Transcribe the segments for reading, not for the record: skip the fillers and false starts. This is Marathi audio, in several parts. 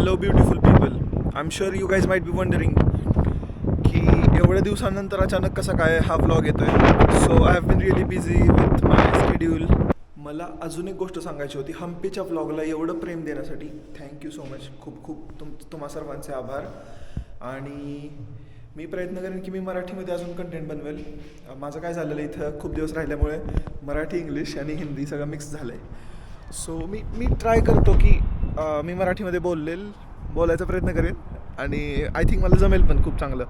Hello beautiful people. I am sure you guys might be wondering की एवढ्या दिवसानंतर अचानक कसा काय हा व्लॉग येतोय. So I have been really busy with my schedule. मला अजून एक गोष्ट सांगायची होती. हम्पीच्या व्लॉगला एवढं प्रेम देण्यासाठी थँक्यू सो मच. खूप खूप तुम्हा सर्वांचे आभार. आणि मी प्रयत्न करेन की मी मराठीमध्ये अजून कंटेंट बनवेल. माझं काय झालेलं इथं खूप दिवस राहिल्यामुळे मराठी, इंग्लिश आणि हिंदी सगळं मिक्स झालं आहे. सो मी ट्राय करतो की मी मराठीमध्ये बोलायचा प्रयत्न करेन आणि आय थिंक मला जमेल पण खूप चांगलं.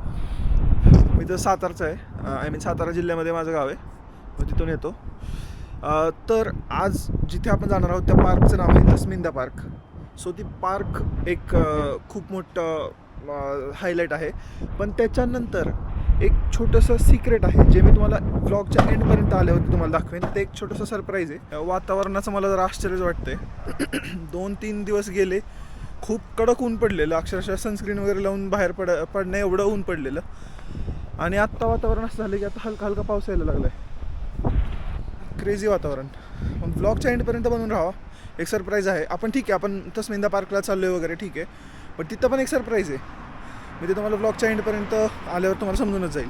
मी तर सातारचं आहे. आय मीन सातारा जिल्ह्यामध्ये माझं गाव आहे. मी तिथून येतो. तर आज जिथे आपण जाणार आहोत त्या पार्कचं नाव आहे तस्मिंदा पार्क. सो ती पार्क एक खूप मोठं हायलाईट आहे. पण त्याच्यानंतर एक छोटंसं सिक्रेट आहे जे मी तुम्हाला व्लॉगच्या एंडपर्यंत आल्यावरती तुम्हाला दाखवेन. ते एक छोटंसं सरप्राईज आहे. वातावरणाचं मला जरा आश्चर्यच वाटतंय. 2-3 दिवस गेले, खूप कडक ऊन पडलेलं. अक्षरशः सनस्क्रीन वगैरे लावून बाहेर पडणं एवढं ऊन पडलेलं. आणि आत्ता वातावरण असं झालं की आता हलका हलका पाऊस यायला लागला आहे. क्रेझी वातावरण. पण व्लॉगच्या एंडपर्यंत बनवून राहा. एक सरप्राईज आहे. आपण ठीक आहे, आपण तस्मिंदा पार्कला चाललो आहे वगैरे, ठीक आहे, पण तिथं पण एक सरप्राईज आहे. मी ते तुम्हाला व्लॉगच्या एंडपर्यंत आल्यावर तुम्हाला समजूनच जाईल.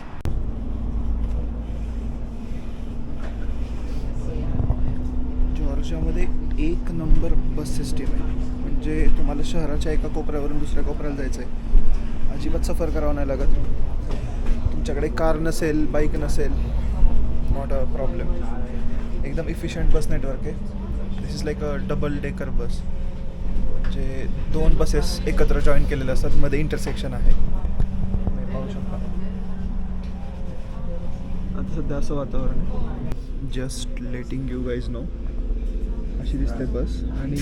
जॉर्जियामध्ये 1 नंबर बस सिस्टीम आहे. म्हणजे तुम्हाला शहराच्या एका कोपऱ्यावरून दुसऱ्या कोपऱ्याला जायचं आहे. अजिबात सफर करावं नाही लागत. तुमच्याकडे कार नसेल, बाईक नसेल, नॉट अ प्रॉब्लेम. एकदम इफिशियंट बस नेटवर्क आहे. This is like a double decker bus. म्हणजे 2 बसेस एकत्र जॉईन केलेल्या असतात. मध्ये इंटरसेक्शन आहे. तुम्ही पाहू शकता. आता सध्या असं वातावरण आहे. Just letting you guys know. अशी दिसते बस. आणि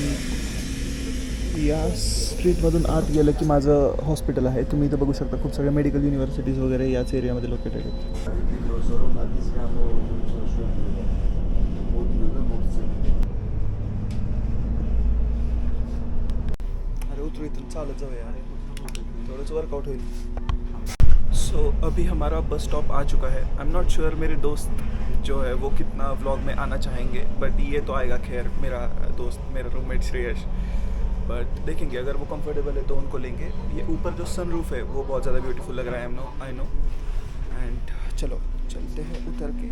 या स्ट्रीटमधून आत गेलं की माझं हॉस्पिटल आहे. तुम्ही इथं बघू शकता खूप सगळ्या मेडिकल युनिव्हर्सिटीज वगैरे याच एरियामध्ये लोकेटेड आहेत. अरे उतरू इथून, चालत जाऊया, थोडंच वर्कआउट होईल. सो अभी हमारा बस स्टॉप आ चुका है. आई एम नॉट श्योर मेरे दोस्त जो है वो कितना व्लॉग में आना चाहेंगे, बट ये तो आएगा. खैर मेरा दोस्त, मेरा रूममेट श्रेयश. बट देखेंगे, अगर वो कंफर्टेबल है तो उनको लेंगे. ये ऊपर जो सनरूफ है वो बहुत ज़्यादा ब्यूटीफुल लग रहा है. I know. एंड चलो चलते हैं उतर के.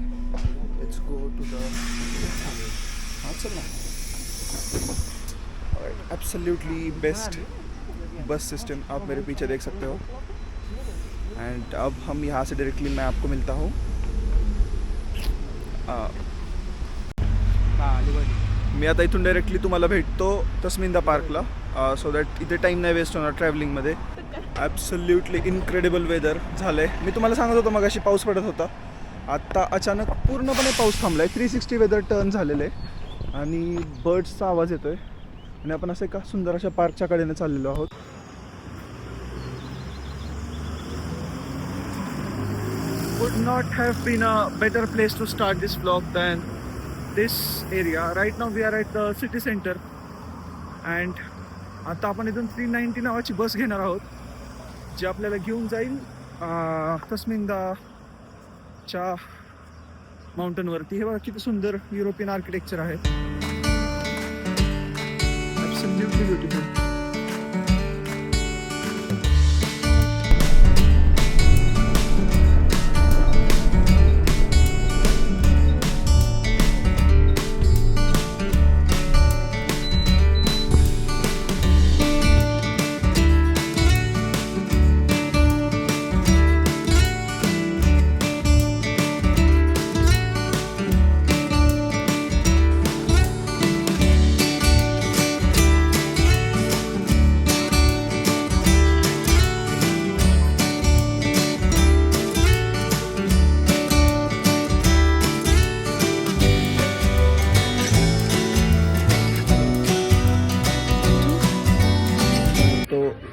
Let's go to the. हाँ चलना. एब्सोल्युटली बेस्ट बस सिस्टम आप मेरे पीछे देख सकते हो. एंड अब हम यहाँ से डायरेक्टली मैं आपको मिलता हूँ. मी आता इथून डायरेक्टली तुम्हाला भेटतो तस्मिंदा पार्कला. सो दॅट इथे टाईम नाही वेस्ट होणार ट्रॅव्हलिंगमध्ये. ॲब्सोल्युटली इनक्रेडिबल वेदर झालं आहे. मी तुम्हाला सांगत होतो मगाशी पाऊस पडत होता. आत्ता अचानक पूर्णपणे पाऊस थांबला आहे. 360 वेदर टर्न झालेलं आहे. आणि बर्ड्सचा आवाज येतो आहे. आणि आपण असं एका सुंदर अशा पार्कच्या कडेने चाललेलो आहोत. Would not have been a better place to start this vlog than this area. Right now we are at the city center and आता आपण इथून 390 नावाची बस घेणार आहोत जी आपल्याला घेऊन जाईल तस्मिंदाच्या माउंटनवरती. हे बघा किती सुंदर युरोपियन आर्किटेक्चर आहे. Absolutely beautiful.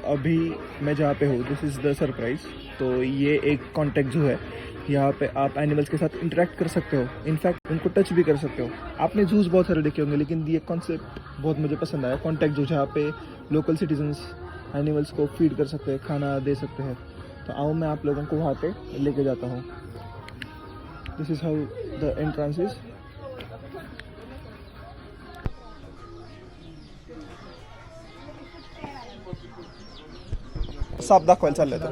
अभी मैं जहाँ पे हूँ, दिस इज़ द सरप्राइज़. तो ये एक कॉन्टैक्ट जो है, यहाँ पे आप एनिमल्स के साथ इंटरेक्ट कर सकते हो. इनफैक्ट उनको टच भी कर सकते हो. आपने जूस बहुत सारे देखे होंगे, लेकिन ये कॉन्सेप्ट बहुत मुझे पसंद आया. कॉन्टैक्ट जो, जहाँ पे लोकल सिटीजन्स एनिमल्स को फीड कर सकते हैं, खाना दे सकते हैं. तो आओ मैं आप लोगों को वहाँ पे लेके जाता हूँ. This is how the entrance is. साप दाखवायला चाललंय तर.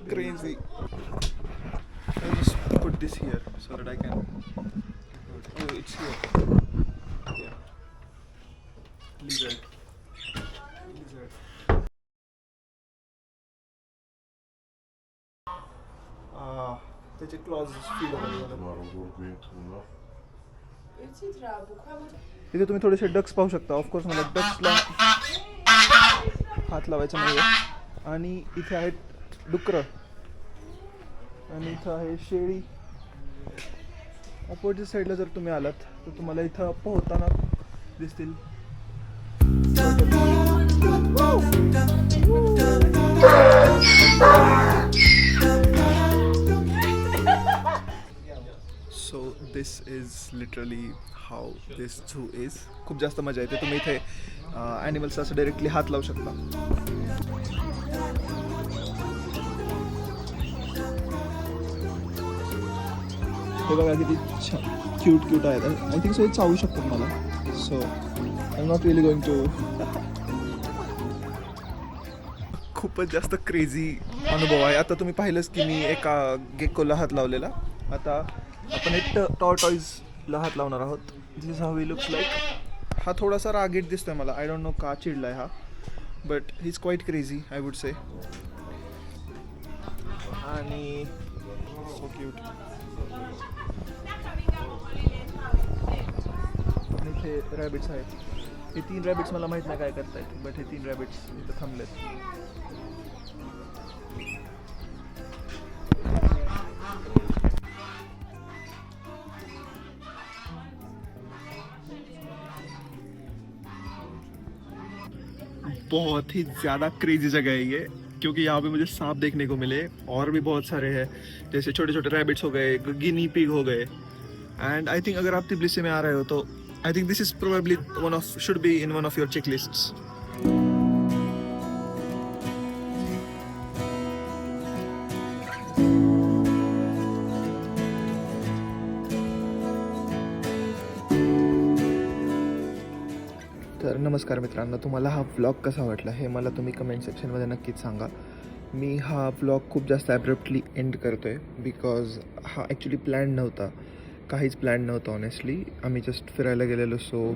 Crazy. I'll just put this here so that I can. Oh, it's here. Yeah. Lizard. त्याचे क्लॉज फील इथे तुम्ही थोडेसे डक्स पाहू शकता. ऑफकोर्स मला डक्सला हात लावायचा नाही आहे. आणि इथे आहेत डुकरं आणि इथं आहे शेळी. ऑपोजिट साईडला जर तुम्ही आलात तर तुम्हाला इथं पोहताना दिसतील. So this is literally how this zoo is. खूप जास्त मजा येते. तुम्ही इथे ॲनिमल्स असं डायरेक्टली हात लावू शकता. हे बघा किती छान क्यूट आहेत. आय थिंक सो हे चावू शकतात मला. So I am not really going to. खूपच जास्त क्रेझी अनुभव आहे. आता तुम्ही पाहिलंच की मी एका गेकोला हात लावलेला. आता आपण एक टॉर्टॉइजला हात लावणार आहोत. This is how he looks like. हा थोडासा रागीट दिसतोय मला. आय डोंट नो का चिडलाय हा, but he is quite crazy I would say. आणि सो क्यूट. इथे रॅबिट्स आहेत. हे 3 रॅबिट्स मला माहीत नाही काय करतायत, बट हे 3 रॅबिट्स इथं थांबलेत. बहुत ही ज़्यादा क्रेजी जगह है ये, क्योंकि यहाँ पे मुझे सांप देखने को मिले और भी बहुत सारे हैं. जैसे छोटे छोटे रैबिट्स हो गए, गिनी पिग हो गए. एंड आई थिंक अगर आप तिब्लिसी में आ रहे हो तो I think this is probably should be in one of your checklists. तर नमस्कार मित्रांनो, तुम्हाला हा व्लॉग कसा वाटला हे मला तुम्ही कमेंट सेक्शनमध्ये नक्कीच सांगा. मी हा व्लॉग खूप जास्त ॲब्रप्टली एंड करतो आहे बिकॉज हा ॲक्च्युली प्लॅन नव्हता. काहीच प्लॅन नव्हतं ऑनेस्टली. आम्ही जस्ट फिरायला गेलेलो. सो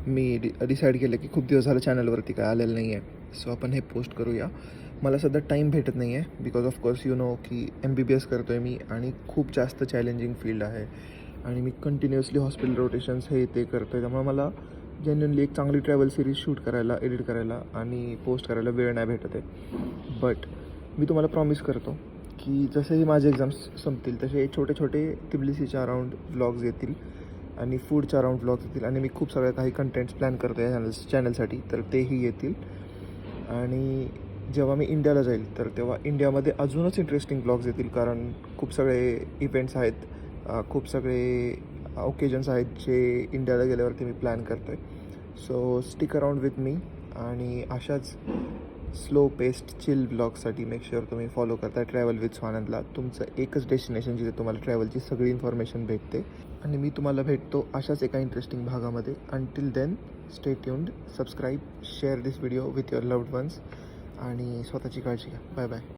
मी डिसाईड केलं की खूप दिवस झालं चॅनलवरती काय आलेलं नाही आहे, सो आपण हे पोस्ट करूया. मला सध्या टाईम भेटत नाही आहे बिकॉज ऑफकोर्स यू नो की MBBS करतो आहे मी आणि खूप जास्त चॅलेंजिंग फील्ड आहे आणि मी कंटिन्युअसली हॉस्पिटल रोटेशन्स हे ते करतो आहे. त्यामुळे मला जेन्युनली एक चांगली ट्रॅव्हल सिरीज शूट करायला, एडिट करायला आणि पोस्ट करायला वेळ नाही भेटत आहे. बट मी तुम्हाला प्रॉमिस करतो की जसेही माझे एक्झाम्स संपतील तसे छोटे छोटे तिब्लिसीच्या अराउंड व्लॉग्स येतील आणि फूडच्या अराउंड व्लॉग्स येतील आणि मी खूप सगळ्या काही कंटेंट्स प्लॅन करतो या चॅनलसाठी, तर तेही येतील. आणि जेव्हा मी इंडियाला जाईल तर तेव्हा इंडियामध्ये अजूनच इंटरेस्टिंग व्लॉग्स येतील, कारण खूप सगळे इव्हेंट्स आहेत, खूप सगळे ओकेजन्स आहेत जे इंडियाला गेल्यावरती मी प्लॅन करतो आहे. So stick around with me आणि अशाच स्लो पेस्ट चिल ब्लॉगसाठी मेक शुअर तुम्ही फॉलो करता ट्रॅव्हल विथ स्वानंदला. तुमचं एकच डेस्टिनेशन जिथे तुम्हाला ट्रॅव्हलची सगळी इन्फॉर्मेशन भेटते आणि मी तुम्हाला भेटतो अशाच एका इंटरेस्टिंग भागामध्ये. Until then stay tuned, subscribe, share this video with your loved ones आणि स्वतःची काळजी घ्या. Bye bye.